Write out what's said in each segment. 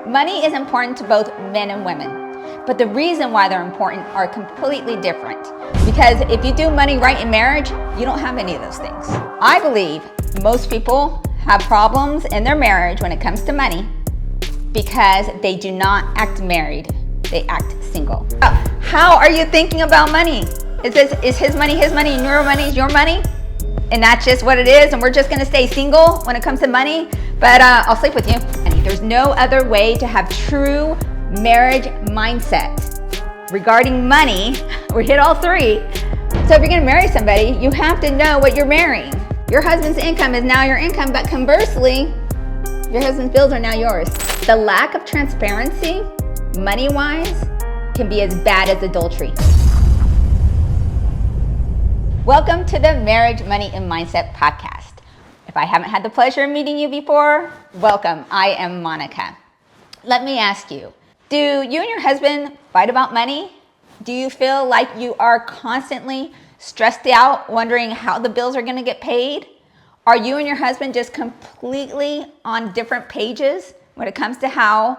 Money is important to both men and women, but the reason why they're important are completely different. Because if you do money right in marriage, you don't have any of those things. I believe most people have problems in their marriage when it comes to money because they do not act married, they act single. How are you thinking about money? Is his money and your money is your money? And that's just what it is, and we're just gonna stay single when it comes to money, but I'll sleep with you. There's no other way to have true marriage mindset. Regarding money, we hit all three. So if you're gonna marry somebody, you have to know what you're marrying. Your husband's income is now your income, but conversely, your husband's bills are now yours. The lack of transparency, money-wise, can be as bad as adultery. Welcome to the Marriage, Money, and Mindset podcast. If I haven't had the pleasure of meeting you before, welcome. I am Monica. Let me ask you, do you and your husband fight about money? Do you feel like you are constantly stressed out, wondering how the bills are going to get paid? Are you and your husband just completely on different pages when it comes to how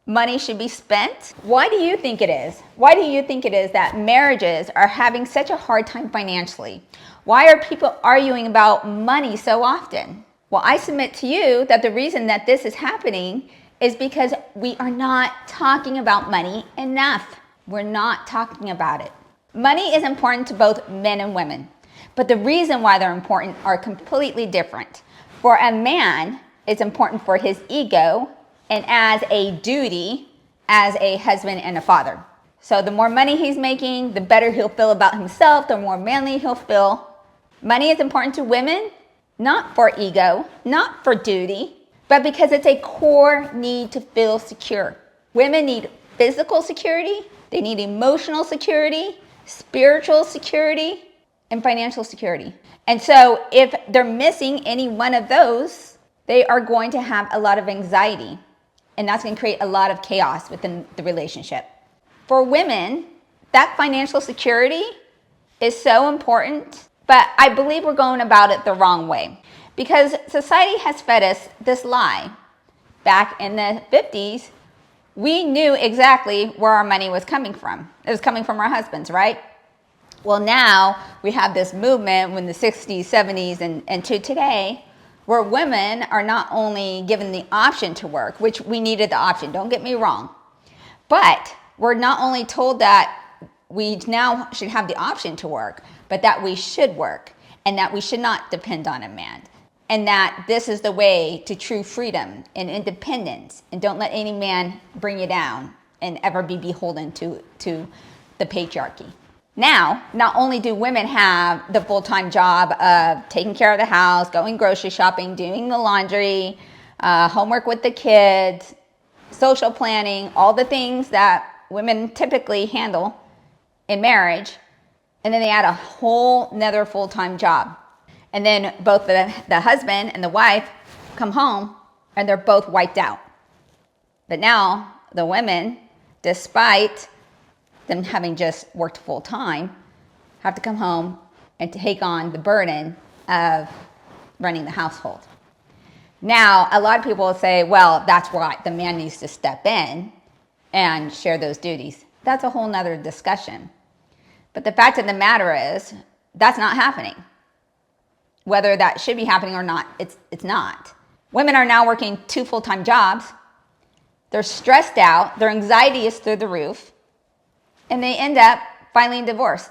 money should be spent? Why do you think it is? Why do you think it is that marriages are having such a hard time financially? Why are people arguing about money so often? Well, I submit to you that the reason that this is happening is because we are not talking about money enough. We're not talking about it. Money is important to both men and women, but the reason why they're important are completely different. For a man, it's important for his ego and as a duty as a husband and a father. So the more money he's making, the better he'll feel about himself, the more manly he'll feel. Money is important to women, not for ego, not for duty, but because it's a core need to feel secure. Women need physical security, they need emotional security, spiritual security, and financial security. And so if they're missing any one of those, they are going to have a lot of anxiety, and that's going to create a lot of chaos within the relationship. For women, that financial security is so important, but I believe we're going about it the wrong way because society has fed us this lie. Back in the 50s, we knew exactly where our money was coming from. It was coming from our husbands, right? Well, now we have this movement in the 60s, 70s, and to today, where women are not only given the option to work, which we needed the option, don't get me wrong, but we're not only told that we now should have the option to work, but that we should work and that we should not depend on a man. And that this is the way to true freedom and independence. And don't let any man bring you down and ever be beholden to the patriarchy. Now, not only do women have the full-time job of taking care of the house, going grocery shopping, doing the laundry, homework with the kids, social planning, all the things that women typically handle in marriage, and then they add a whole nother full-time job. And then both the husband and the wife come home and they're both wiped out. But now the women, despite them having just worked full-time, have to come home and take on the burden of running the household. Now, a lot of people will say, well, that's why the man needs to step in and share those duties. That's a whole nother discussion. But the fact of the matter is, that's not happening. Whether that should be happening or not, it's not. Women are now working 2 full-time jobs. They're stressed out. Their anxiety is through the roof. And they end up filing divorce.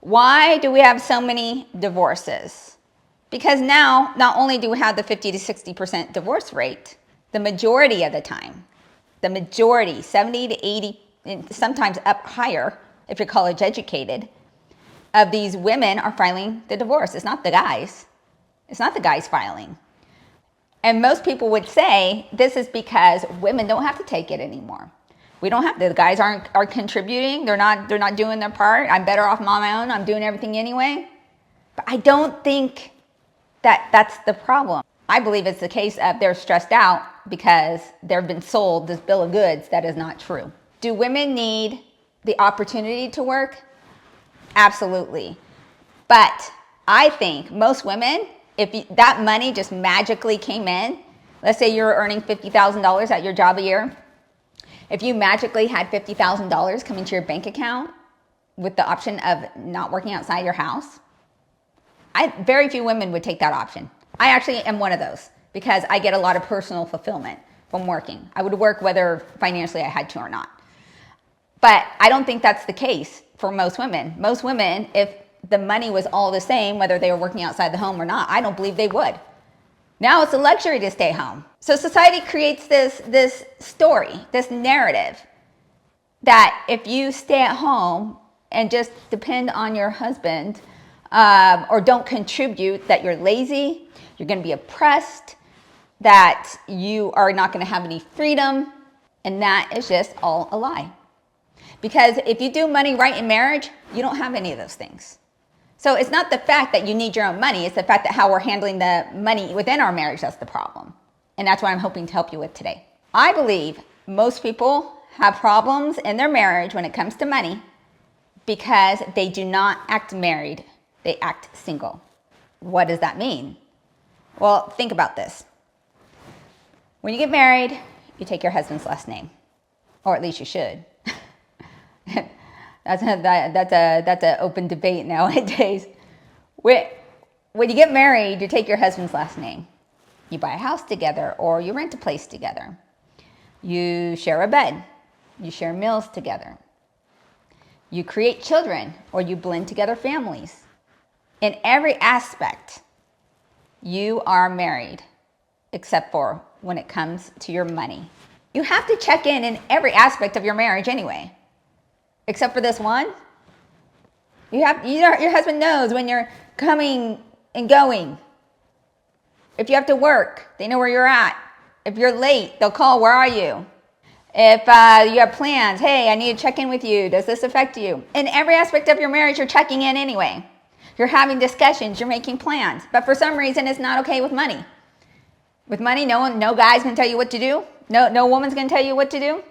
Why do we have so many divorces? Because now, not only do we have the 50 to 60% divorce rate, the majority of the time, 70 to 80, and sometimes up higher, if you're college educated, of these women are filing the divorce. It's not the guys. It's not the guys filing. And most people would say this is because women don't have to take it anymore. We don't have to. The guys are contributing. They're not doing their part. I'm better off on my own. I'm doing everything anyway. But I don't think that that's the problem. I believe it's the case of they're stressed out because they've been sold this bill of goods that is not true. Do women need the opportunity to work? Absolutely. But I think most women, if that money just magically came in, Let's say you're earning $50,000 at your job a year. If you magically had $50,000 come into your bank account with the option of not working outside your house, very few women would take that option. I actually am one of those because I get a lot of personal fulfillment from working. I would work whether financially I had to or not. But I don't think that's the case for most women. Most women, if the money was all the same, whether they were working outside the home or not, I don't believe they would. Now it's a luxury to stay home. So society creates this story, this narrative, that if you stay at home and just depend on your husband or don't contribute, that you're lazy, you're going to be oppressed, that you are not going to have any freedom, and that is just all a lie. Because if you do money right in marriage, you don't have any of those things. So it's not the fact that you need your own money, it's the fact that how we're handling the money within our marriage that's the problem. And that's what I'm hoping to help you with today. I believe most people have problems in their marriage when it comes to money because they do not act married, they act single. What does that mean? Well, think about this. When you get married, you take your husband's last name, or at least you should. That's an open debate nowadays. When you get married, you take your husband's last name. You buy a house together or you rent a place together. You share a bed. You share meals together. You create children or you blend together families. In every aspect, you are married except for when it comes to your money. You have to check in every aspect of your marriage anyway. Except for this one, your husband knows when you're coming and going. If you have to work, they know where you're at. If you're late, they'll call, where are you? If you have plans, hey, I need to check in with you. Does this affect you? In every aspect of your marriage, you're checking in anyway. You're having discussions, you're making plans. But for some reason, it's not okay with money. With money, no guy's going to tell you what to do. No woman's going to tell you what to do.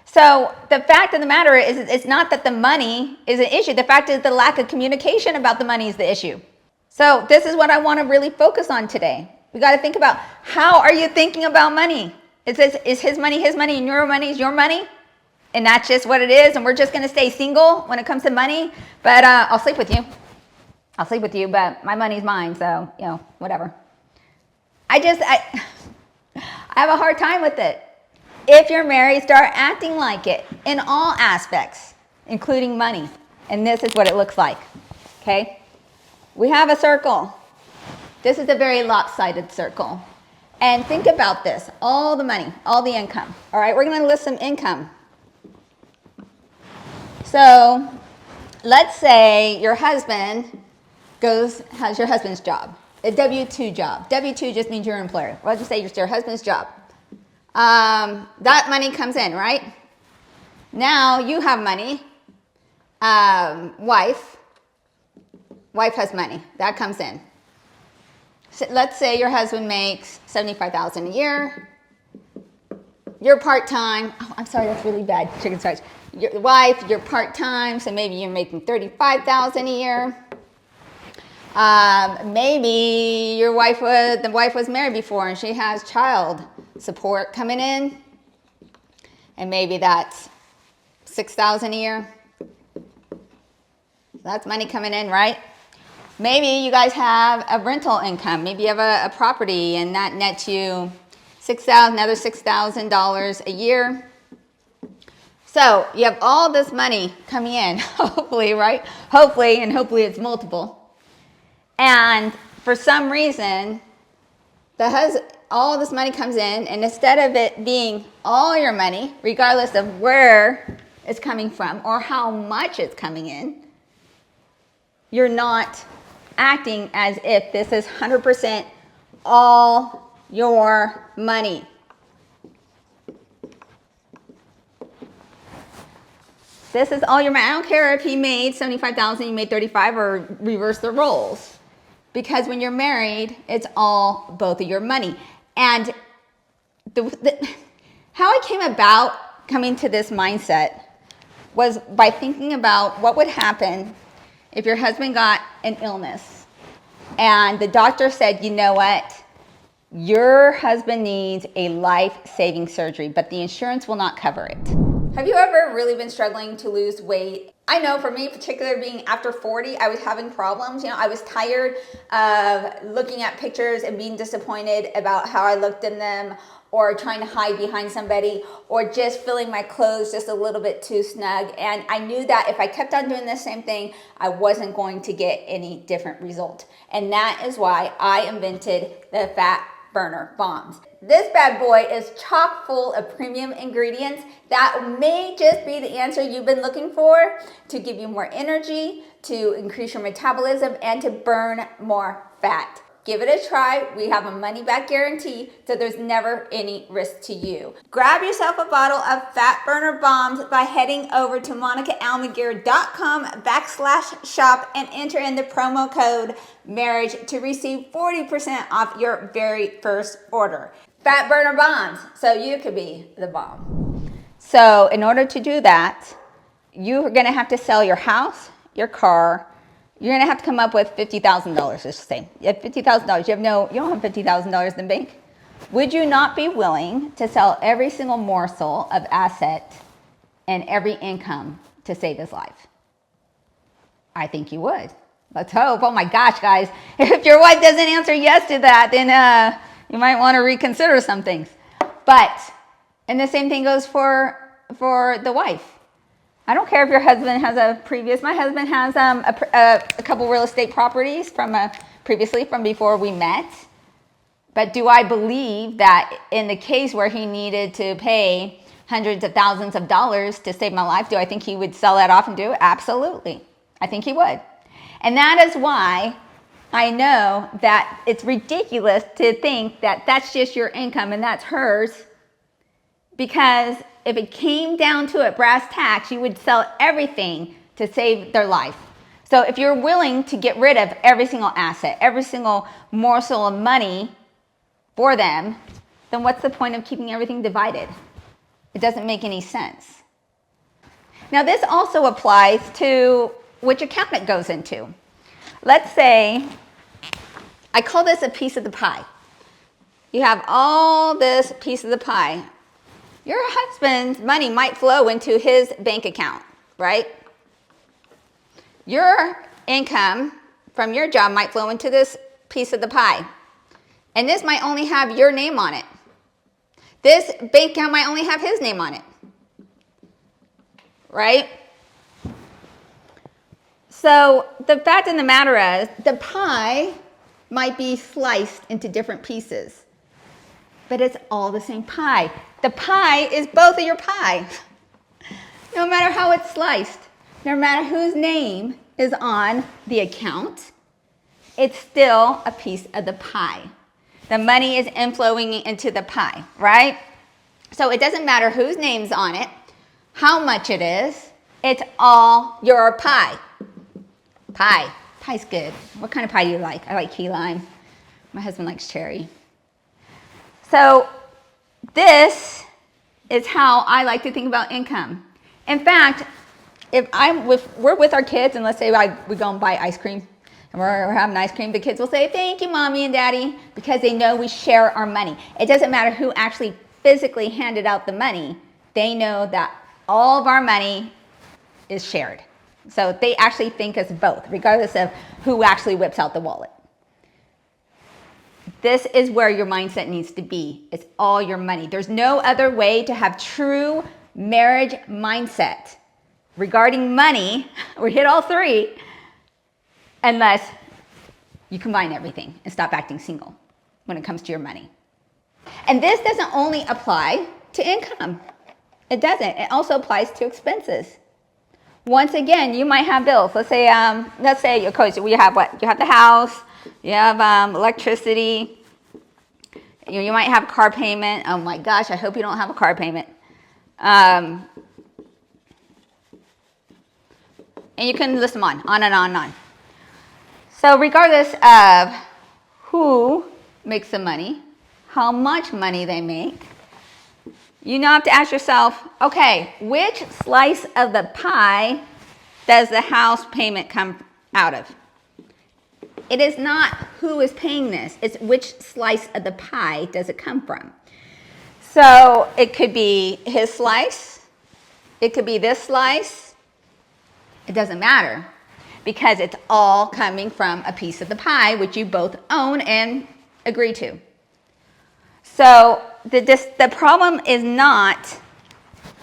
So the fact of the matter is, it's not that the money is an issue. The fact is the lack of communication about the money is the issue. So this is what I want to really focus on today. We got to think about, how are you thinking about money? Is his money and your money is your money? And that's just what it is, and we're just going to stay single when it comes to money? But I'll sleep with you. But my money's mine, so, whatever. I have a hard time with it. If you're married, start acting like it in all aspects, including money. And this is what it looks like, okay? We have a circle. This is a very lopsided circle. And think about this, all the money, all the income. All right, we're going to list some income. So let's say your husband has your husband's job, a W-2 job. W-2 just means your employer. Let's just say it's your husband's job. That money comes in, right? Now you have money. Wife has money. That comes in. So let's say your husband makes $75,000 a year. You're part-time. Oh, I'm sorry, that's really bad. Chicken scratch. Your wife, you're part-time, so maybe you're making $35,000 a year. Maybe the wife was married before and she has child support coming in, and maybe that's $6,000 a year. That's money coming in, right? Maybe you guys have a rental income. Maybe you have a property and that nets you another $6,000 a year. So you have all this money coming in, hopefully, right? Hopefully it's multiple. And for some reason, all this money comes in, and instead of it being all your money, regardless of where it's coming from or how much it's coming in, you're not acting as if this is 100% all your money. This is all your money. I don't care if he made $75,000, you made $35,000, or reverse the roles. Because when you're married, it's all both of your money. And how I came about coming to this mindset was by thinking about what would happen if your husband got an illness and the doctor said, you know what, Your husband needs a life-saving surgery, but the insurance will not cover it. Have you ever really been struggling to lose weight? I know for me, particularly being after 40, I was having problems. I was tired of looking at pictures and being disappointed about how I looked in them, or trying to hide behind somebody, or just feeling my clothes just a little bit too snug. And I knew that if I kept on doing the same thing, I wasn't going to get any different result. And that is why I invented the Fat Burner Bombs. This bad boy is chock full of premium ingredients that may just be the answer you've been looking for to give you more energy, to increase your metabolism, and to burn more fat. Give it a try. We have a money-back guarantee, so there's never any risk to you. Grab yourself a bottle of Fat Burner Bombs by heading over to monicaalmaguer.com/shop and enter in the promo code marriage to receive 40% off your very first order. Fat Burner Bombs, so you could be the bomb. So in order to do that, you're gonna have to sell your house, your car. You're gonna have to come up with $50,000, let's say. You have $50,000, you don't have $50,000 in the bank. Would you not be willing to sell every single morsel of asset and every income to save his life? I think you would. Let's hope. Oh my gosh, guys. If your wife doesn't answer yes to that, then you might want to reconsider some things. And the same thing goes for the wife. I don't care if your husband has my husband has a couple real estate properties previously from before we met. But do I believe that in the case where he needed to pay hundreds of thousands of dollars to save my life, do I think he would sell that off and do it? Absolutely. I think he would. And that is why I know that it's ridiculous to think that that's just your income and that's hers, because if it came down to it, brass tacks, you would sell everything to save their life. So if you're willing to get rid of every single asset, every single morsel of money for them, then what's the point of keeping everything divided? It doesn't make any sense. Now this also applies to which account it goes into. Let's say, I call this a piece of the pie. You have all this piece of the pie. Your husband's money might flow into his bank account, right? Your income from your job might flow into this piece of the pie. And this might only have your name on it. This bank account might only have his name on it, right? So the fact of the matter is, the pie might be sliced into different pieces, but it's all the same pie. The pie is both of your pie. No matter how it's sliced, no matter whose name is on the account, it's still a piece of the pie. The money is inflowing into the pie, right? So it doesn't matter whose name's on it, how much it is, it's all your pie. Pie. Pie's good. What kind of pie do you like? I like key lime. My husband likes cherry. So this is how I like to think about income. In fact, if we're with our kids, and let's say we go and buy ice cream, and we're having ice cream, the kids will say, "Thank you, Mommy and Daddy," because they know we share our money. It doesn't matter who actually physically handed out the money. They know that all of our money is shared. So they actually think us both, regardless of who actually whips out the wallet. This is where your mindset needs to be. It's all your money. There's no other way to have true marriage mindset regarding money, or hit all three, unless you combine everything and stop acting single when it comes to your money. And this doesn't only apply to income. It doesn't. It also applies to expenses. Once again, you might have bills. Let's say, of course, we have what? You have the house, you have electricity, you might have a car payment. Oh my gosh, I hope you don't have a car payment. And you can list them on and on and on. So regardless of who makes the money, how much money they make, you now have to ask yourself, okay, which slice of the pie does the house payment come out of? It is not who is paying this. It's which slice of the pie does it come from. So it could be his slice. It could be this slice. It doesn't matter because it's all coming from a piece of the pie, which you both own and agree to. So the problem is not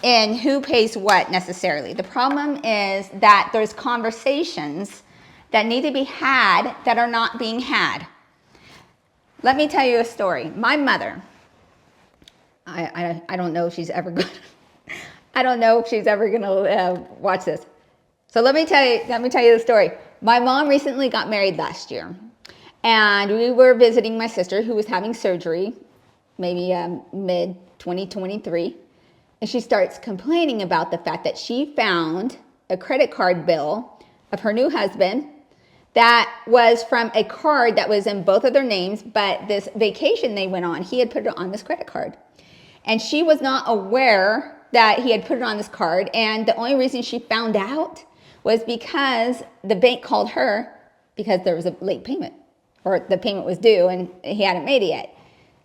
in who pays what necessarily. The problem is that there's conversations that need to be had that are not being had. Let me tell you a story. My mother, I don't know if she's ever going to watch this. So let me tell you the story. My mom recently got married last year, and we were visiting my sister who was having surgery, maybe mid 2023, and she starts complaining about the fact that she found a credit card bill of her new husband that was from a card that was in both of their names, but this vacation they went on, he had put it on this credit card. And she was not aware that he had put it on this card, and the only reason she found out was because the bank called her because there was a late payment, or the payment was due and he hadn't made it yet.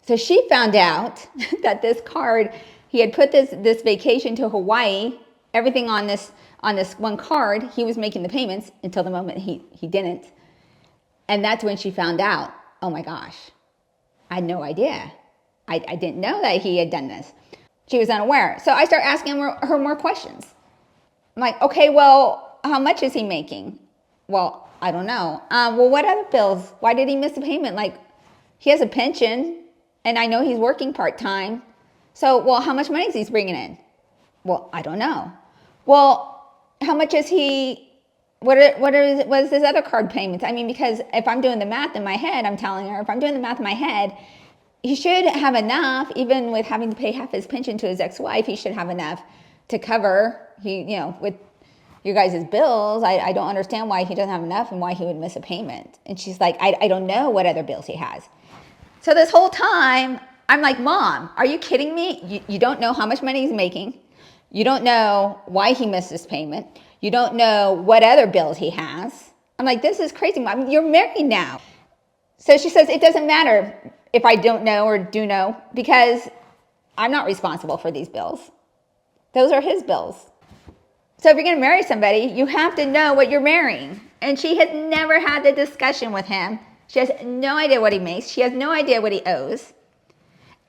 So she found out that this card, he had put this vacation to Hawaii, everything on this one card. He was making the payments until the moment he didn't. And that's when she found out, oh my gosh, I had no idea. I didn't know that he had done this. She was unaware. So I start asking her more questions. I'm like, okay, well, how much is he making? Well, I don't know. Well, what other bills? Why did he miss a payment? Like, he has a pension, and I know he's working part-time. So, well, how much money is he bringing in? Well, I don't know. Well, how much is he, what is his other card payments? I mean, because if I'm doing the math in my head, I'm telling her, if I'm doing the math in my head, he should have enough, even with having to pay half his pension to his ex-wife, he should have enough to cover, with your guys' bills. I don't understand why he doesn't have enough and why he would miss a payment. And she's like, I don't know what other bills he has. So this whole time, I'm like, Mom, are you kidding me? You don't know how much money he's making. You don't know why he missed this payment. You don't know what other bills he has. I'm like, this is crazy, Mom. You're married now. So she says, it doesn't matter if I don't know or do know because I'm not responsible for these bills. Those are his bills. So if you're going to marry somebody, you have to know what you're marrying. And she has never had the discussion with him. She has no idea what he makes. She has no idea what he owes.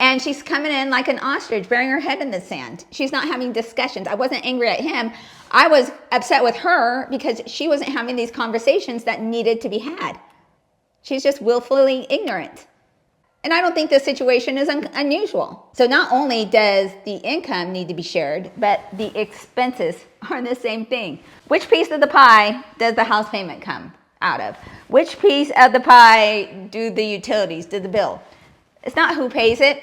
And she's coming in like an ostrich, burying her head in the sand. She's not having discussions. I wasn't angry at him. I was upset with her because she wasn't having these conversations that needed to be had. She's just willfully ignorant. And I don't think this situation is unusual. So not only does the income need to be shared, but the expenses are the same thing. Which piece of the pie does the house payment come out of? Which piece of the pie do the utilities, do the bill? It's not who pays it.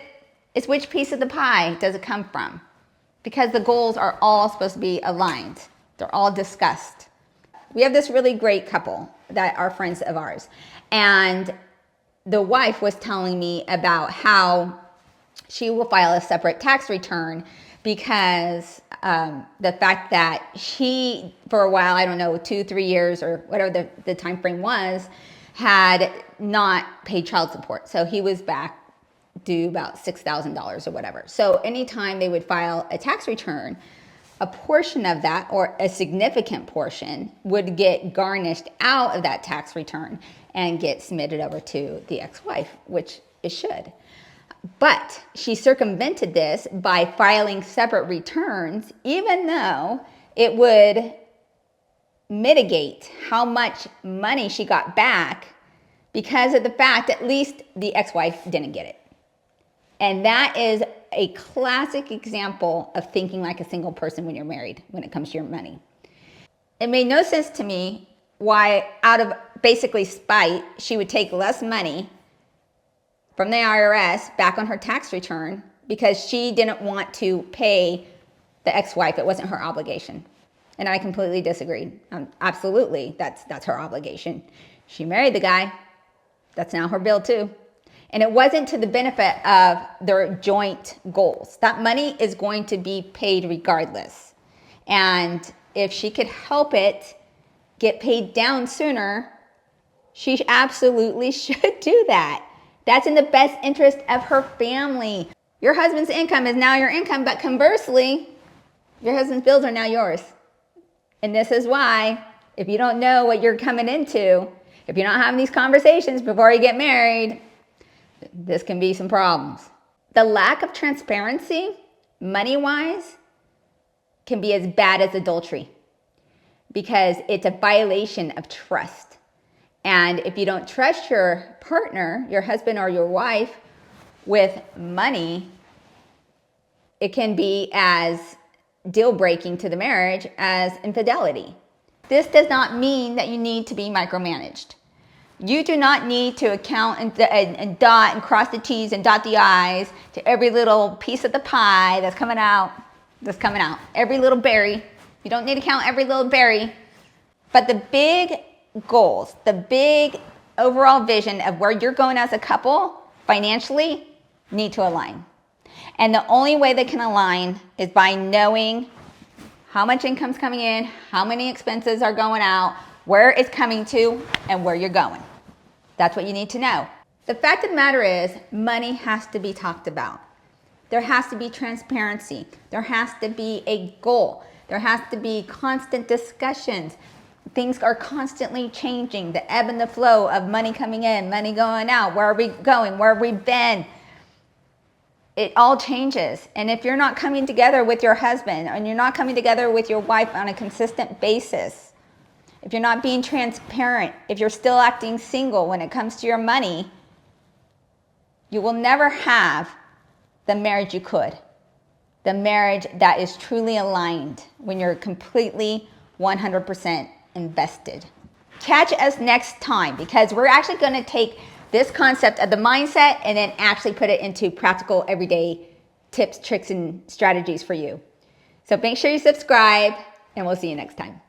It's which piece of the pie does it come from? Because the goals are all supposed to be aligned. They're all discussed. We have this really great couple that are friends of ours. And the wife was telling me about how she will file a separate tax return because the fact that he, for a while, I don't know, 2-3 years or whatever the time frame was, had not paid child support. So he was back due about $6,000 or whatever. So anytime they would file a tax return, a portion of that, or a significant portion, would get garnished out of that tax return and get submitted over to the ex-wife, which it should. But she circumvented this by filing separate returns, even though it would mitigate how much money she got back because of the fact at least the ex-wife didn't get it. And that is a classic example of thinking like a single person when you're married, when it comes to your money. It made no sense to me why, out of basically spite, she would take less money from the IRS back on her tax return because she didn't want to pay the ex-wife. It wasn't her obligation. And I completely disagreed. Absolutely, that's her obligation. She married the guy. That's now her bill too. And it wasn't to the benefit of their joint goals. That money is going to be paid regardless. And if she could help it get paid down sooner, She absolutely should do that. That's in the best interest of her family. Your husband's income is now your income, but conversely, your husband's bills are now yours. And this is why, if you don't know what you're coming into, if you're not having these conversations before you get married, this can be some problems. The lack of transparency, money-wise, can be as bad as adultery because it's a violation of trust. And if you don't trust your partner, your husband or your wife, with money, it can be as deal-breaking to the marriage as infidelity. This does not mean that you need to be micromanaged. You do not need to account and dot and cross the T's and dot the I's to every little piece of the pie that's coming out. Every little berry. You don't need to count every little berry. But the big goals, the big overall vision of where you're going as a couple financially need to align. And the only way they can align is by knowing how much income's coming in, how many expenses are going out, where it's coming to, and where you're going. That's what you need to know. The fact of the matter is, money has to be talked about. There has to be transparency. There has to be a goal. There has to be constant discussions. Things are constantly changing. The ebb and the flow of money coming in, money going out. Where are we going? Where have we been? It all changes. And if you're not coming together with your husband and you're not coming together with your wife on a consistent basis, if you're not being transparent, if you're still acting single when it comes to your money, you will never have the marriage you could. The marriage that is truly aligned when you're completely 100% invested. Catch us next time because we're actually going to take this concept of the mindset and then actually put it into practical everyday tips, tricks, and strategies for you. So make sure you subscribe and we'll see you next time.